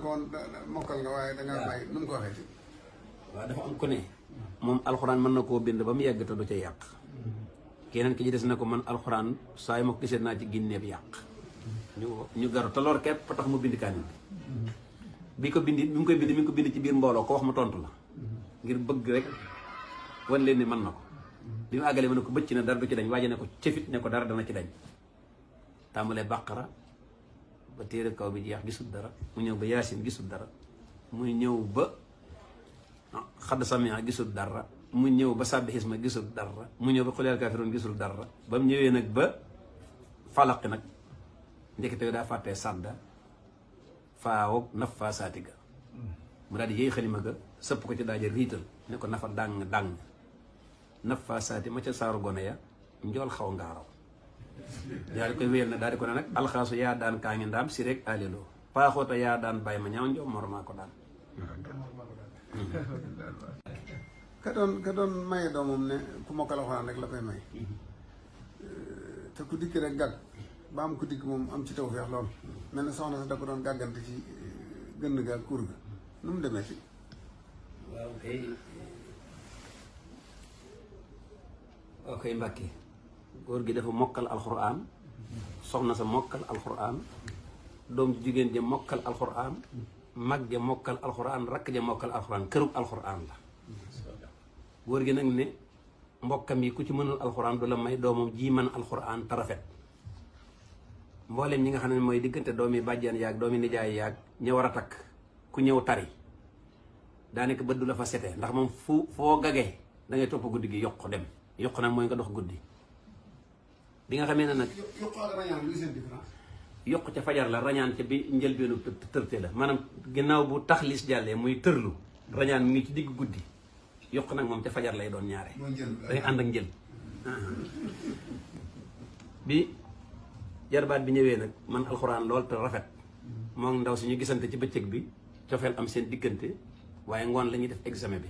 ko woon mokkal nga waaye dangaa bàyyi nu mu ko waxee ci waaw dafa am ku ne moom alxuraan mën na koo bind ba mu yegg te du ca yàq keneen ki ci des na ko man alxuraan saa yi ma ko gisee naa ci ginneeb yàq ñu garu te loolu képp tax mu bind kaamil bi ko bindi bi mu koy bind mi ngi ko bind ci biir mbooloo ko wax mu tontu la ngir bëgg rek wan leen ni mën na ko bi mu àggalee ma ne ko bëcc na dara du ci dañ waaje ne ko cëfit ne ko dara dana ci dañ tàmbalee bàqara ba téere kaw bi jeex gisul dara mu ñëw ba yaasin gisul dara mu ñëw ba xadd samia gisul dara mu ñëw ba sàbbi xisma gisul dara mu ñëw ba xuleel kaafiroon gisul dara ba mu ñëwee nag ba falaqi nag ndekete daa fàttee sàdda faawoog naf faa saatiga mu daal di yéey xalima ga sëpp ko ci daaja riital ne ko nafa dàng dàng naf faa saati ma ca saaru gone ya njool xaw ngaaraw daal di koy wéyal na daal di ko ne nag alxaasu yaa daan kaa ngi ndaam si rek aliloo paaxoota yaa daan bàyyi ma ñaaw njoom moromaa ko daan ka doon maye doomam ne ku mokkal alxuraan rek la koy may te ku dikk rek gàgg ba am ku dikk moom am ci tawfeex lool mel na soxna sa da ko doon gàggante ci gënn ga kuur ga nu mu demee ci waaw kay Mbàkke góor gi dafa mokkal alxuraan soxna sa mokkal alxuraan doom ji jigéen ja mokkal alxuraan mag ja mokkal alxuraan rakk ja mokkal alxuraan kërub alxuraan la góor gi nag ne mbokkam yi ku ci mënul alxuraan du la may doomam ji mën alxuraan te rafet mboolem ñi nga xam ne mooy diggante doomi bàjjan yaag doomi nijaay yaag ña war a takk ku ñëw tari daanaka bët du la fa sete ndax moom foo gagee da ngay topp guddi gi yokk dem yokk nag mooy nga dox guddi bi nga xamee ne nag yokk ca fajar la rañaan ca bi njëlbeenu tërte la maanaam ginnaaw bu taxlis jàllee muy tërlu rañaan mi ngi ci digg guddi yokk nag moom ca fajar lay doon ñaare day ànd ak njël bi jarbaat bi ñëwee nag man alxuraan lool te rafet moom ndaw si ñu gisante ci bëccëg bi cofeel am seen diggante waaye ngoon la ñuy def examen bi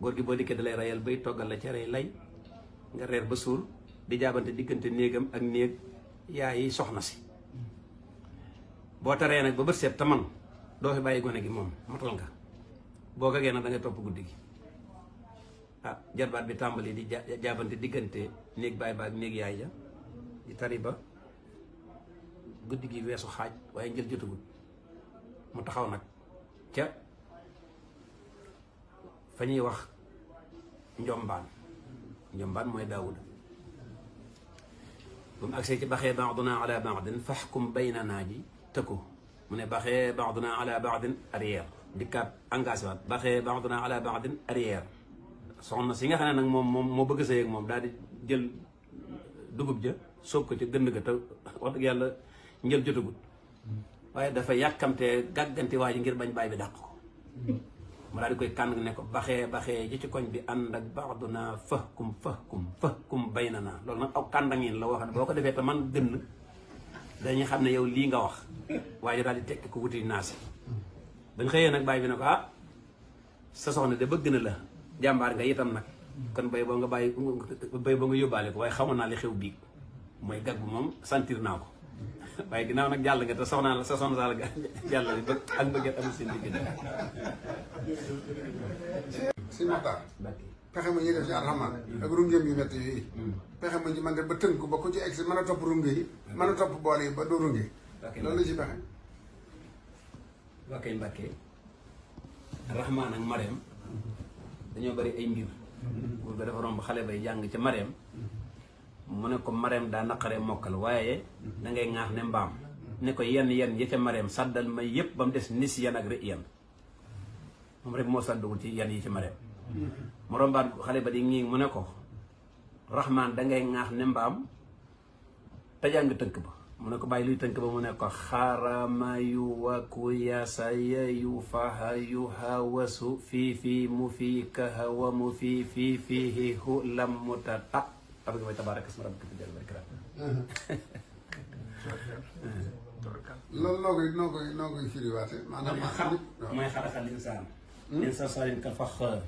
góor gi boo dikkee da lay rayal bay toggal la cere lay nga reer ba suur di jaabante diggante néegam ak néeg yaayi soxna si boo taree nag ba bët seet te man doo fi bàyyi gone gi moom matal nga boo gagee nag da ngay topp guddi gi ah jarbaat bi tàmbali di jaabante diggante néeg baay ba ak néeg yaay ja di tari ba guddi gi weesu xaaj waaye njël jotagul mu taxaw nag ca fa ñuy wax njombaan mooy daawuda bu mu agsee ci baxee baaduna ala baadin faxkum baynanaa ji tëkku mu ne baxee baaduna ala baadin arrière dikkaat engagé waat baxee baaduna ala baadin arrière soxna si nga xam ne nag moom moo bëgg sëy ak moom daal di jël dugub ja soob ko ci gënd ga te wax dëgg yàlla njël jotagut waaye dafa yàkkamtee gàgganti waa ji ngir bañ baay bi dàq ko mu daal di koy kànn ne ko baxee ji ci koñ bi ànd ak baaduna fahkum baynana loolu nag aw kàndangin la wax ne boo ko defee te man gën dañuy xam ne yow lii nga wax waaye daal di tekki ko wuti naasi bañ xëyee nag baay bi ne ko ah sa soxna de bëgg na la jàmbaar nga itam nag kon bay boo nga yóbbaale ko waaye xamoon naa li xew biig mooy gag bu moom sentir naa ko waaye ginnaaw nag jàll nga te soxna saa la jàll bi ba ak mbëggeel amul seen diggante. si Maxtaar pexe ma ñuy def ci alxamaan ak rungeem yu métti yooyu pexe ma ñu mën def ba tënk ko ba ku ci egg si mën a topp runge yi mën a topp bool yi ba doo runge loolu la ci pexe waa kay Mbàkke Rahmaan ak Mareem dañoo bari ay mbir buur ga dafa romb xale bay jàng ca Mareem mu ne ko Mareem daa naqaree mokkal waaye da ngay ŋaax ne mbaam ne ko yenn yi ca Mareem sàddal may yëpp ba mu des nis yan ak rëy yan moom rek moo sàdduwul ci yenn yi ca Mareem mu rombaat xale ba di ngi mu ne ko Rahmaan da ngay ŋaax ne mbaam te jàng tënk ba mu ne ko bàyyi luy tënk ba mu ne ko xarama yu waku yasaya yu faha yu hawasu fii mu fii kahawa mu fii hu lam mu ta ta xam nga mooy tabaaraka ismu rabbika zul jalali wal ikraam loolu noo koy firiwaate maanaam mooy xalaxal insaan min salsaalin kal faxaar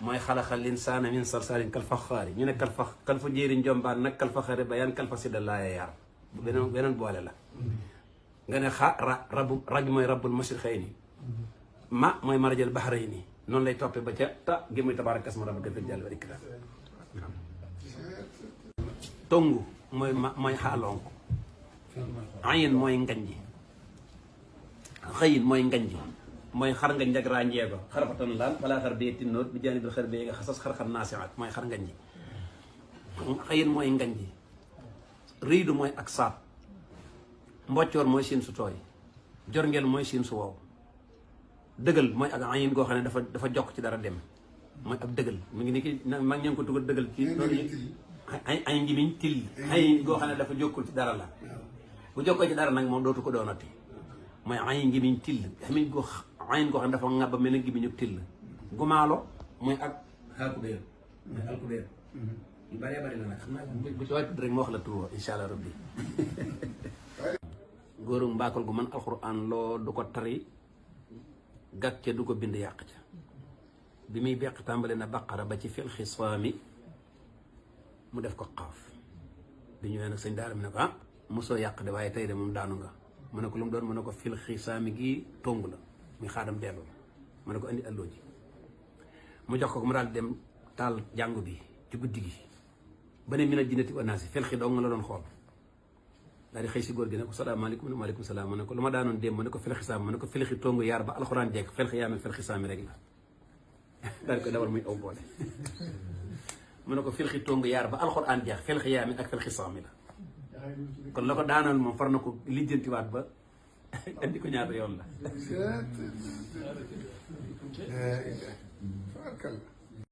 mooy xalaxal insaana min salsaalin kal faxaar ñu ne kal fa jéeri njombaan nag kal faxaari bayaan kal fa sidda laaya yaar beneen boole la nga ne xa ra gi mooy rabbul mashriqayni ma mooy marajal bahrayni noonu lay toppee ba ca ta gi muy tabaaraka ismu rabbika zil jalaali wal ikraam. tongu mooy xaalonk. ayin mooy ngañji. xëyin mooy ngañji mooy xar nga njag raa njeego xarafatan laal wala xar bee tinnoot bi jaanibil xar bee nga xasas xar-xar naasiaat mooy xar ngañji. xëyin mooy ngañji. riidu mooy ak saat. mboccoor mooy siin su tooy. jorngeel mooy siin su wow. dëggal mooy ak ayin goo xam ne dafa jokk ci dara dem mooy ab dëggal mu ngi ni ki mag ña ngi ko tugal dëggal ci loolu ay njimiñ til ay goo xam ne dafa jokkul ci dara la bu jokkoo ci dara nag moom dootu ko doonati mooy ay njimiñ til amin goo ayin goo xam ne dafa ŋàbba mel ne ngimiñu till gumaalo mooy ak xaakubéer mooy alkubéer yu bëree bëri la nag xam naa bu ci waay tudd rek ma wax la tur insha allah rabbi góoru mbaakol gu man alxuraan loo du ko tari gàcce du ko bind yàq ca bi muy beq tàmbale na baqara ba ci fil xisaami mu def ko xaaf bi ñëwee nag sëñ daara mi ne ko mosoo yàq de waaye tey de moom daanu nga mu ne ko lu mu doon mu ne ko fil xisaami gi tongu la muy xaadam dellu mu ne ko andi alloo ji mu jox ko mu daal dem taal jàngu bi ci guddi gi ba ne minal jinnati wan naasi fel xi dong la doon xool daal di xëy si góor gi ne ko salaamaaleykum ne maaleykum salaam mu ne ko lu ma daanoon démb mu ne ko felxi saam mu ne ko felxi tongu yaar ba alxuraan jekk felxi yaame felxi saami rek la daal di koy dawal muy aw boole mu ne ko felxi tongu yaar ba alxuraan jeex felxi yaame ak felxi saami la kon la ko daanoon moom far na ko lijjantiwaat ba andi ko ñaata yoon la